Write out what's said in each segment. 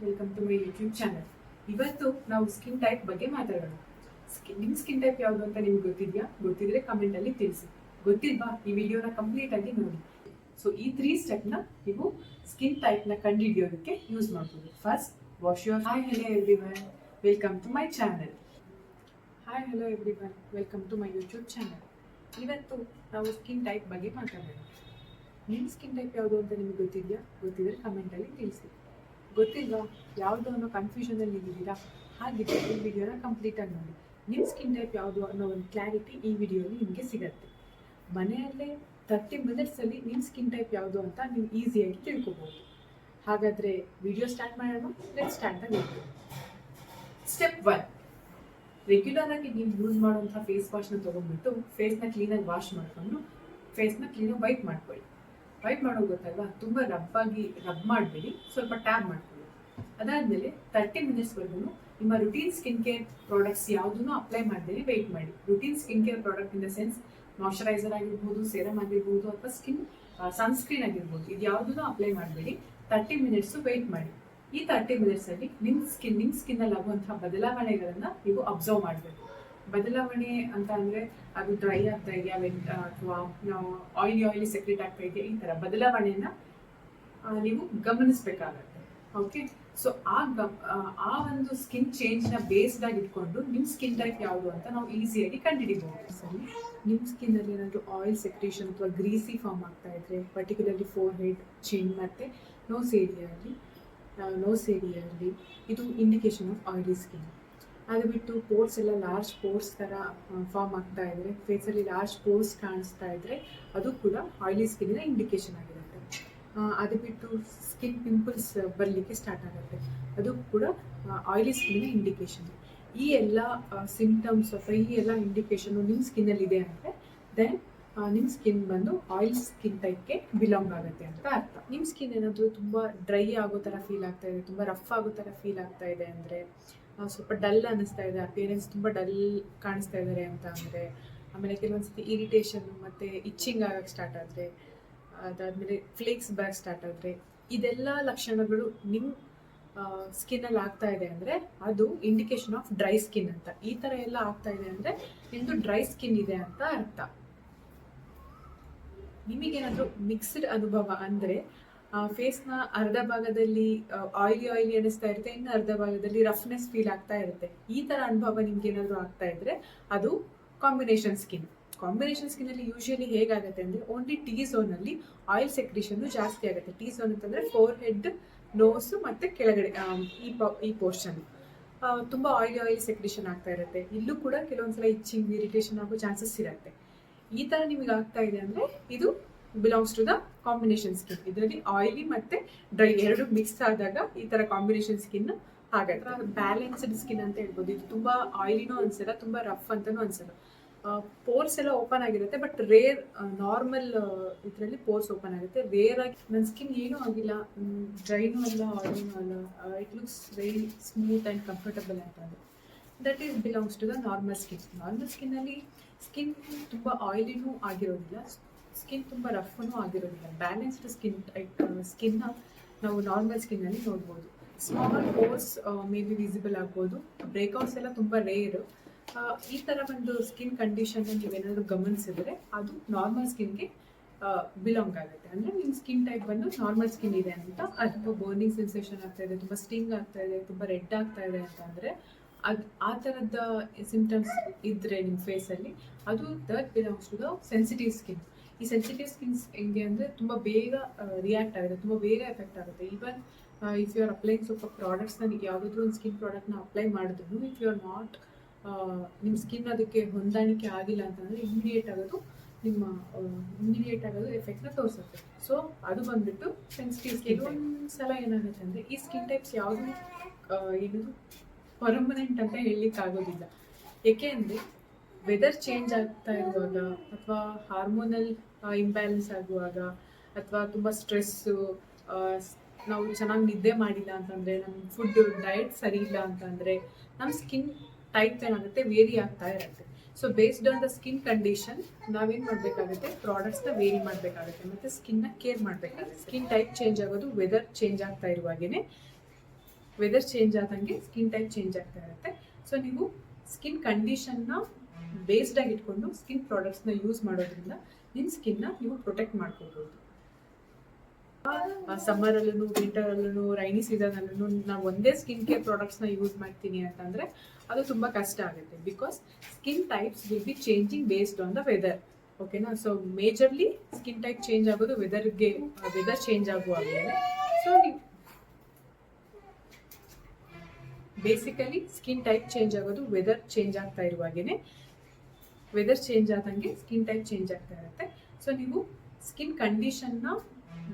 Welcome to my YouTube channel. ಇವತ್ತು ನಾವು skin type ಬಗ್ಗೆ ಮಾತಾಡೋಣ. ನಿಮ್ಮ ಸ್ಕಿನ್ ಟೈಪ್ ಯಾವುದು ಅಂತ ನಿಮ್ಗೆ ಗೊತ್ತಿದ್ಯಾ? ಗೊತ್ತಿದ್ರೆ ಕಮೆಂಟ್ ಅಲ್ಲಿ ತಿಳಿಸಿ. ಗೊತ್ತಿಲ್ವಾ? ಈ ವಿಡಿಯೋನ ಕಂಪ್ಲೀಟ್ ಆಗಿ ನೋಡಿ. ಸೊ ಈ 3 ಸ್ಟೆಪ್ ನ ನೀವು ಸ್ಕಿನ್ ಟೈಪ್ ನ ಕಂಡುಹಿಡಿಯೋದಕ್ಕೆ ಯೂಸ್ ಮಾಡ್ಬೋದು. First, wash your hi hello everyone, welcome to my channel. Hi hello everyone, welcome to my YouTube channel. ಇವತ್ತು ನಾವು ಸ್ಕಿನ್ ಟೈಪ್ ಬಗ್ಗೆ ಮಾತಾಡೋಣ. ನಿಮ್ಮ ಸ್ಕಿನ್ ಟೈಪ್ ಯಾವುದು ಅಂತ ನಿಮ್ಗೆ ಗೊತ್ತಿದೆಯಾ? ಗೊತ್ತಿದ್ರೆ ಕಮೆಂಟಲ್ಲಿ ತಿಳಿಸಿ. ಗೊತ್ತಿಲ್ವಾ? ಯಾವುದು ಅನ್ನೋ ಕನ್ಫ್ಯೂಷನಲ್ಲಿ ಇದ್ದೀರಾ? ಹಾಗಿದ್ರೆ ಈ ವಿಡಿಯೋನ ಕಂಪ್ಲೀಟಾಗಿ ನೋಡಿ. ನಿಮ್ಮ ಸ್ಕಿನ್ ಟೈಪ್ ಯಾವುದು ಅನ್ನೋ ಒಂದು ಕ್ಲಾರಿಟಿ ಈ ವಿಡಿಯೋಲಿ ನಿಮಗೆ ಸಿಗುತ್ತೆ. ಮನೆಯಲ್ಲೇ 30 ಮಿನಿಟ್ಸಲ್ಲಿ ನಿಮ್ಮ ಸ್ಕಿನ್ ಟೈಪ್ ಯಾವುದು ಅಂತ ನೀವು ಈಸಿಯಾಗಿ ತಿಳ್ಕೊಬೋದು. ಹಾಗಾದರೆ ವಿಡಿಯೋ ಸ್ಟಾರ್ಟ್ ಮಾಡೋಣ. Let's start the video. Step 1, regular ಆಗಿ ನೀವು ಯೂಸ್ ಮಾಡುವಂಥ ಫೇಸ್ ವಾಶ್ನ ತೊಗೊಂಡ್ಬಿಟ್ಟು ಫೇಸ್ನ ಕ್ಲೀನಾಗಿ ವಾಶ್ ಮಾಡಿಕೊಂಡು ಫೇಸ್ನ ಕ್ಲೀನಾಗಿ ವೈಪ್ ಮಾಡ್ಕೊಳ್ಳಿ. ವೈಪ್ ಮಾಡೋದು ಗೊತ್ತಲ್ವಾ? ತುಂಬ ರಬ್ ಮಾಡಬೇಡಿ, ಸ್ವಲ್ಪ ಟ್ಯಾಪ್ ಮಾಡ್ಕೊಳ್ಳಿ. ಅದಾದಮೇಲೆ 30 ಮಿನಿಟ್ಸ್ವರೆಗೂ ನಿಮ್ಮ ರುಟೀನ್ ಸ್ಕಿನ್ ಕೇರ್ ಪ್ರಾಡಕ್ಟ್ಸ್ ಯಾವುದನ್ನು ಅಪ್ಲೈ ಮಾಡದೇ ವೆಯ್ಟ್ ಮಾಡಿ. Routine skin care product in the sense moisturiser ಆಗಿರ್ಬೋದು, ಸೇರಮ್ ಆಗಿರ್ಬೋದು, ಅಥವಾ ಸನ್ಸ್ಕ್ರೀನ್ ಆಗಿರ್ಬೋದು, ಇದು ಯಾವುದನ್ನು ಅಪ್ಲೈ ಮಾಡಬೇಡಿ. 30 ಮಿನಿಟ್ಸು ವೆಯ್ಟ್ ಮಾಡಿ. ಈ 30 ಮಿನಿಟ್ಸಲ್ಲಿ ನಿಮ್ಮ ಸ್ಕಿನ್ನಲ್ಲಿ ಆಗುವಂತಹ ಬದಲಾವಣೆಗಳನ್ನು ನೀವು ಅಬ್ಸರ್ವ್ ಮಾಡಬೇಕು. ಬದಲಾವಣೆ ಅಂತ ಅಂದರೆ ಅದು ಡ್ರೈ ಆಗ್ತಾ ಇದೆಯಾ, ಅಥವಾ ಆಯಿಲಿ ಸೆಕ್ರೆಟ್ ಆಗ್ತಾ ಇದೆಯಾ, ಈ ಥರ ಬದಲಾವಣೆಯನ್ನು ನೀವು ಗಮನಿಸಬೇಕಾಗತ್ತೆ. ಓಕೆ, ಸೊ ಆ ಒಂದು ಸ್ಕಿನ್ ಚೇಂಜ್ನ ಬೇಸ್ಡ್ ಆಗಿ ಇಟ್ಕೊಂಡು ನಿಮ್ಮ ಸ್ಕಿನ್ ಟೈಪ್ ಯಾವುದು ಅಂತ ನಾವು ಈಸಿಯಾಗಿ ಕಂಡುಹಿಡಿಬಹುದು. ಸರಿ, ನಿಮ್ಮ ಸ್ಕಿನ್ನಲ್ಲಿ ಏನಾದರೂ ಆಯಿಲ್ ಸೆಕ್ರೇಷನ್ ಅಥವಾ ಗ್ರೀಸಿ ಫಾರ್ಮ್ ಆಗ್ತಾ ಇದ್ರೆ, ಪರ್ಟಿಕ್ಯುಲರ್ಲಿ ಫೋರ್ ಹೆಡ್, ಚಿನ್ ಮತ್ತು ನೋಸ್ ಏರಿಯಲ್ಲಿ ಇದು ಇಂಡಿಕೇಶನ್ ಆಫ್ ಆಯಿಲಿ ಸ್ಕಿನ್. ಅದು ಬಿಟ್ಟು ಪೋರ್ಸ್ ಎಲ್ಲ ಲಾರ್ಜ್ ಪೋರ್ಸ್ ಥರ ಫಾರ್ಮ್ ಆಗ್ತಾ ಇದ್ರೆ, ಫೇಸಲ್ಲಿ ಲಾರ್ಜ್ ಪೋರ್ಸ್ ಕಾಣಿಸ್ತಾ ಇದ್ರೆ, ಅದು ಕೂಡ ಆಯಿಲಿ ಸ್ಕಿನ್ನಿನ ಇಂಡಿಕೇಶನ್ ಆಗಿರುತ್ತೆ. ಅದು ಬಿಟ್ಟು ಸ್ಕಿನ್ ಪಿಂಪಲ್ಸ್ ಬರಲಿಕ್ಕೆ ಸ್ಟಾರ್ಟ್ ಆಗುತ್ತೆ, ಅದು ಕೂಡ ಆಯಿಲಿ ಸ್ಕಿನ್ನಿನ ಇಂಡಿಕೇಶನ್. ಈ ಎಲ್ಲ ಸಿಂಪ್ಟಮ್ಸ್ ಅಥವಾ ಈ ಎಲ್ಲ ಇಂಡಿಕೇಶನು ನಿಮ್ಮ ಸ್ಕಿನ್ನಲ್ಲಿದೆ ಅಂದರೆ ದೆನ್ ನಿಮ್ಮ ಸ್ಕಿನ್ ಬಂದು ಆಯಿಲ್ ಸ್ಕಿನ್ ಟೈಪ್ಗೆ ಬಿಲಾಂಗ್ ಆಗುತ್ತೆ ಅಂತ ಅರ್ಥ. ನಿಮ್ಮ ಸ್ಕಿನ್ ಏನಾದರೂ ತುಂಬ ಡ್ರೈ ಆಗೋ ಥರ ಫೀಲ್ ಆಗ್ತಾ ಇದೆ, ತುಂಬ ರಫ್ ಆಗೋ ಥರ ಫೀಲ್ ಆಗ್ತಾ ಇದೆ ಅಂದರೆ, ಸ್ವಲ್ಪ ಡಲ್ ಅನ್ನಿಸ್ತಾ ಇದೆ, ಅಪಿಯರೆನ್ಸ್ ತುಂಬ ಡಲ್ ಕಾಣಿಸ್ತಾ ಇದ್ದಾರೆ ಅಂತ ಅಂದರೆ, ಆಮೇಲೆ ಕೆಲವೊಂದ್ಸತಿ ಇರಿಟೇಷನ್ನು ಮತ್ತು ಇಚ್ಚಿಂಗ್ ಆಗೋಕ್ಕೆ ಸ್ಟಾರ್ಟ್ ಆದರೆ, ಅದಾದಮೇಲೆ ಫ್ಲೇಕ್ಸ್ ಬರೋಕ್ಕೆ ಸ್ಟಾರ್ಟ್ ಆದರೆ, ಇದೆಲ್ಲ ಲಕ್ಷಣಗಳು ನಿಮ್ಮ ಸ್ಕಿನ್ನಲ್ಲಿ ಆಗ್ತಾ ಇದೆ ಅಂದರೆ ಅದು ಇಂಡಿಕೇಶನ್ ಆಫ್ ಡ್ರೈ ಸ್ಕಿನ್ ಅಂತ. ಈ ಥರ ಎಲ್ಲ ಆಗ್ತಾ ಇದೆ ಅಂದರೆ ನಿಮ್ಮದು ಡ್ರೈ ಸ್ಕಿನ್ ಇದೆ ಅಂತ ಅರ್ಥ. ನಿಮಗೇನಾದರೂ ಮಿಕ್ಸ್ಡ್ ಅನುಭವ ಅಂದರೆ ಫೇಸ್ನ ಅರ್ಧ ಭಾಗದಲ್ಲಿ ಆಯಿಲಿ ಅನ್ನಿಸ್ತಾ ಇರುತ್ತೆ, ಇನ್ನು ಅರ್ಧ ಭಾಗದಲ್ಲಿ ರಫ್ನೆಸ್ ಫೀಲ್ ಆಗ್ತಾ ಇರುತ್ತೆ, ಈ ಥರ ಅನುಭವ ನಿಮ್ಗೆ ಏನಾದರೂ ಆಗ್ತಾ ಇದ್ರೆ ಅದು ಕಾಂಬಿನೇಷನ್ ಸ್ಕಿನ್ನಲ್ಲಿ ಯೂಶಲಿ ಹೇಗಾಗುತ್ತೆ ಅಂದರೆ ಓನ್ಲಿ ಟಿ ಝೋನಲ್ಲಿ ಆಯಿಲ್ ಸೆಕ್ರೇಷನ್ನು ಜಾಸ್ತಿ ಆಗುತ್ತೆ. ಟಿ ಝೋನ್ ಅಂತಂದರೆ ಫೋರ್ ಹೆಡ್, ನೋಸು ಮತ್ತು ಕೆಳಗಡೆ ಈ ಪೋರ್ಷನ್ ತುಂಬ ಆಯಿಲಿ ಸೆಕ್ರೇಷನ್ ಆಗ್ತಾ ಇರುತ್ತೆ. ಇಲ್ಲೂ ಕೂಡ ಕೆಲವೊಂದ್ಸಲ ಇಚ್ಚಿಂಗ್, ಇರಿಟೇಷನ್ ಆಗೋ ಚಾನ್ಸಸ್ ಇರುತ್ತೆ. ಈ ಥರ ನಿಮಗೆ ಆಗ್ತಾ ಇದೆ ಅಂದರೆ ಇದು belongs to the combination skin. ಇದರಲ್ಲಿ ಆಯಿಲಿ ಮತ್ತು ಡ್ರೈ ಎರಡು ಮಿಕ್ಸ್ ಆದಾಗ ಈ ಥರ ಕಾಂಬಿನೇಷನ್ ಸ್ಕಿನ್ ಹಾಗಾದ್ರೆ ಬ್ಯಾಲೆನ್ಸ್ಡ್ ಸ್ಕಿನ್ ಅಂತ ಹೇಳ್ಬೋದು. ಇದು ತುಂಬ ಆಯಿಲಿನೂ ಅನ್ಸಲ್ಲ, ತುಂಬ ರಫ್ ಅಂತಲೂ ಅನ್ಸಲ್ಲ. ಪೋರ್ಸ್ ಎಲ್ಲ ಓಪನ್ ಆಗಿರುತ್ತೆ, ಬಟ್ ರೇರ್ ನಾರ್ಮಲ್ ಇದರಲ್ಲಿ ಪೋರ್ಸ್ ಓಪನ್ ಆಗುತ್ತೆ. ರೇರ್ ಆಗಿ ನನ್ನ ಸ್ಕಿನ್ ಏನೂ ಆಗಿಲ್ಲ, ಡ್ರೈನೂ ಅಲ್ಲ, ಆಯಿಲಿನೂ ಅಲ್ಲ, it looks very smooth and comfortable ಅಂತಂದರೆ that is belongs to the normal skin. Normal ಸ್ಕಿನ್ನಲ್ಲಿ ಸ್ಕಿನ್ ತುಂಬ ಆಯಿಲಿನೂ ಆಗಿರೋದಿಲ್ಲ, ಸ್ಕಿನ್ ತುಂಬ ರಫ್ನೂ ಆಗಿರೋದಿಲ್ಲ. ಬ್ಯಾಲೆನ್ಸ್ಡ್ ಸ್ಕಿನ್ನ ನಾವು ನಾರ್ಮಲ್ ಸ್ಕಿನ್ನಲ್ಲಿ ನೋಡ್ಬೋದು. Small pores may be visible ಆಗ್ಬೋದು, ಬ್ರೇಕ್ಔಟ್ಸ್ ಎಲ್ಲ ತುಂಬ ರೇರು. ಈ ಥರ ಒಂದು ಸ್ಕಿನ್ ಕಂಡೀಷನ್ನ ನೀವೇನಾದರೂ ಗಮನಿಸಿದ್ರೆ ಅದು ನಾರ್ಮಲ್ ಸ್ಕಿನ್ಗೆ ಬಿಲಾಂಗ್ ಆಗುತ್ತೆ. ಅಂದರೆ ನಿಮ್ಮ ಸ್ಕಿನ್ ಟೈಪ್ ಬಂದು ನಾರ್ಮಲ್ ಸ್ಕಿನ್ ಇದೆ ಅಂತ ಅಥವಾ ಬರ್ನಿಂಗ್ ಸೆನ್ಸೇಷನ್ ಆಗ್ತಾ ಇದೆ, ತುಂಬ ಸ್ಟಿಂಗ್ ಆಗ್ತಾ ಇದೆ, ತುಂಬ ರೆಡ್ ಆಗ್ತಾ ಇದೆ ಅಂತ ಅಂದರೆ ಆ ಥರದ ಸಿಂಪ್ಟಮ್ಸ್ ಇದ್ದರೆ ನಿಮ್ಮ ಫೇಸಲ್ಲಿ ಅದು that belongs to the sensitive skin. ಈ ಸೆನ್ಸಿಟಿವ್ ಸ್ಕಿನ್ಸ್ ಹೆಂಗೆ ಅಂದರೆ ತುಂಬ ಬೇಗ ರಿಯಾಕ್ಟ್ ಆಗುತ್ತೆ, ತುಂಬ ಬೇಗ ಎಫೆಕ್ಟ್ ಆಗುತ್ತೆ. Even if you are applying ಸ್ವಲ್ಪ ಪ್ರಾಡಕ್ಟ್ಸ್ನ, ಯಾವುದಾದ್ರೂ ಒಂದು ಸ್ಕಿನ್ ಪ್ರಾಡಕ್ಟ್ನ ಅಪ್ಲೈ ಮಾಡಿದ್ರು ಇಫ್ ಯು ಆರ್ ನಾಟ್ ನಿಮ್ಮ ಸ್ಕಿನ್ ಅದಕ್ಕೆ ಹೊಂದಾಣಿಕೆ ಆಗಿಲ್ಲ ಅಂತಂದರೆ ಇಮಿಡಿಯೇಟ್ ಆಗೋದು ಎಫೆಕ್ಟ್ನ ತೋರಿಸುತ್ತೆ. ಸೊ ಅದು ಬಂದುಬಿಟ್ಟು ಸೆನ್ಸಿಟಿವ್ ಸ್ಕಿನ್. ಕೆಲವೊಂದು ಸಲ ಏನಾಗುತ್ತೆ ಅಂದರೆ ಈ ಸ್ಕಿನ್ ಟೈಪ್ಸ್ ಯಾವುದು ಏನದು ಪರ್ಮನೆಂಟ್ ಅಂತ ಹೇಳಲಿಕ್ಕೆ ಆಗೋದಿಲ್ಲ. ಏಕೆ ಅಂದರೆ ವೆದರ್ ಚೇಂಜ್ ಆಗ್ತಾ ಇರುವಾಗ, ಅಥವಾ ಹಾರ್ಮೋನಲ್ ಇಂಬ್ಯಾಲೆನ್ಸ್ ಆಗುವಾಗ, ಅಥವಾ ತುಂಬ ಸ್ಟ್ರೆಸ್ಸು, ನಾವು ಚೆನ್ನಾಗಿ ನಿದ್ದೆ ಮಾಡಿಲ್ಲ ಅಂತಂದರೆ, ನಮ್ಮ ಫುಡ್ ಡಯಟ್ ಸರಿ ಇಲ್ಲ ಅಂತಂದರೆ ನಮ್ಮ ಸ್ಕಿನ್ ಟೈಪ್ ಏನಾಗುತ್ತೆ ವೇರಿ ಆಗ್ತಾ ಇರುತ್ತೆ. So based on the skin condition ನಾವೇನು ಮಾಡಬೇಕಾಗುತ್ತೆ, ಪ್ರಾಡಕ್ಟ್ಸ್ನ ವೇರಿ ಮಾಡಬೇಕಾಗುತ್ತೆ ಮತ್ತು ಸ್ಕಿನ್ನ ಕೇರ್ ಮಾಡಬೇಕಾಗುತ್ತೆ. ಸ್ಕಿನ್ ಟೈಪ್ ಚೇಂಜ್ ಆಗೋದು ವೆದರ್ ಚೇಂಜ್ ಆಗ್ತಾ ಇರುವಾಗೇ, ವೆದರ್ ಚೇಂಜ್ ಆದಂಗೆ ಸ್ಕಿನ್ ಟೈಪ್ ಚೇಂಜ್ ಆಗ್ತಾ ಇರುತ್ತೆ. ಸೊ ನೀವು ಸ್ಕಿನ್ ಕಂಡೀಷನ್ನ ಬೇಸ್ಡ್ ಆಗಿ ಇಟ್ಕೊಂಡು ಸ್ಕಿನ್ ಪ್ರಾಡಕ್ಟ್ಸ್ನ ಯೂಸ್ ಮಾಡೋದ್ರಿಂದ ನಿಮ್ಮ ಸ್ಕಿನ್ನ ನೀವು ಪ್ರೊಟೆಕ್ಟ್ ಮಾಡ್ಕೋಬಹುದು. ಸಮ್ಮರಲ್ಲೂ, ವಿಂಟರಲ್ಲೂ, ರೈನಿ ಸೀಸನಲ್ಲೂ ನಾವು ಒಂದೇ ಸ್ಕಿನ್ ಕೇರ್ ಪ್ರಾಡಕ್ಟ್ಸ್ನ ಯೂಸ್ ಮಾಡ್ತೀನಿ ಅಂತಂದರೆ ಅದು ತುಂಬ ಕಷ್ಟ ಆಗುತ್ತೆ. Because skin types will be changing based on the weather. ಓಕೆನಾ? So majorly skin type change ಆಗೋದು ವೆದರ್ ಚೇಂಜ್ ಆಗುವಾಗಲೇ. ಸೊ ನೀವು ಬೇಸಿಕಲಿ ಸ್ಕಿನ್ ಟೈಪ್ ಚೇಂಜ್ ಆಗೋದು ವೆದರ್ ಚೇಂಜ್ ಆಗ್ತಾ ಇರುವಾಗೇ, ವೆದರ್ ಚೇಂಜ್ ಆದಂಗೆ ಸ್ಕಿನ್ ಟೈಪ್ ಚೇಂಜ್ ಆಗ್ತಾ ಇರುತ್ತೆ. ಸೊ ನೀವು ಸ್ಕಿನ್ ಕಂಡೀಷನ್ನ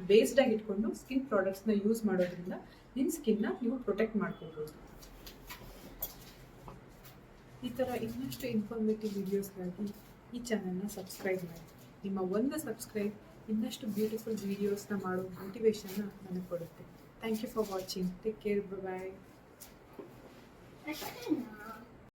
ಬೇಸ್ಡ್ ಆಗಿ ಇಟ್ಕೊಂಡು ಸ್ಕಿನ್ ಪ್ರಾಡಕ್ಟ್ಸ್ನ ಯೂಸ್ ಮಾಡೋದ್ರಿಂದ ನಿಮ್ಮ ಸ್ಕಿನ್ನ ನೀವು ಪ್ರೊಟೆಕ್ಟ್ ಮಾಡ್ಕೋಬೋದು. ಈ ಥರ ಇನ್ನಷ್ಟು ಇನ್ಫಾರ್ಮೇಟಿವ್ ವಿಡಿಯೋಸ್ಗಾಗಿ ಈ ಚಾನಲ್ನ ಸಬ್ಸ್ಕ್ರೈಬ್ ಮಾಡಿ. ನಿಮ್ಮ ಒಂದು ಸಬ್ಸ್ಕ್ರೈಬ್ ಇನ್ನಷ್ಟು ಬ್ಯೂಟಿಫುಲ್ ವೀಡಿಯೋಸ್ನ ಮಾಡೋ ಮೋಟಿವೇಶನ್ನ ನನಗೆ ಕೊಡುತ್ತೆ. Thank you for watching. Take care. Bye.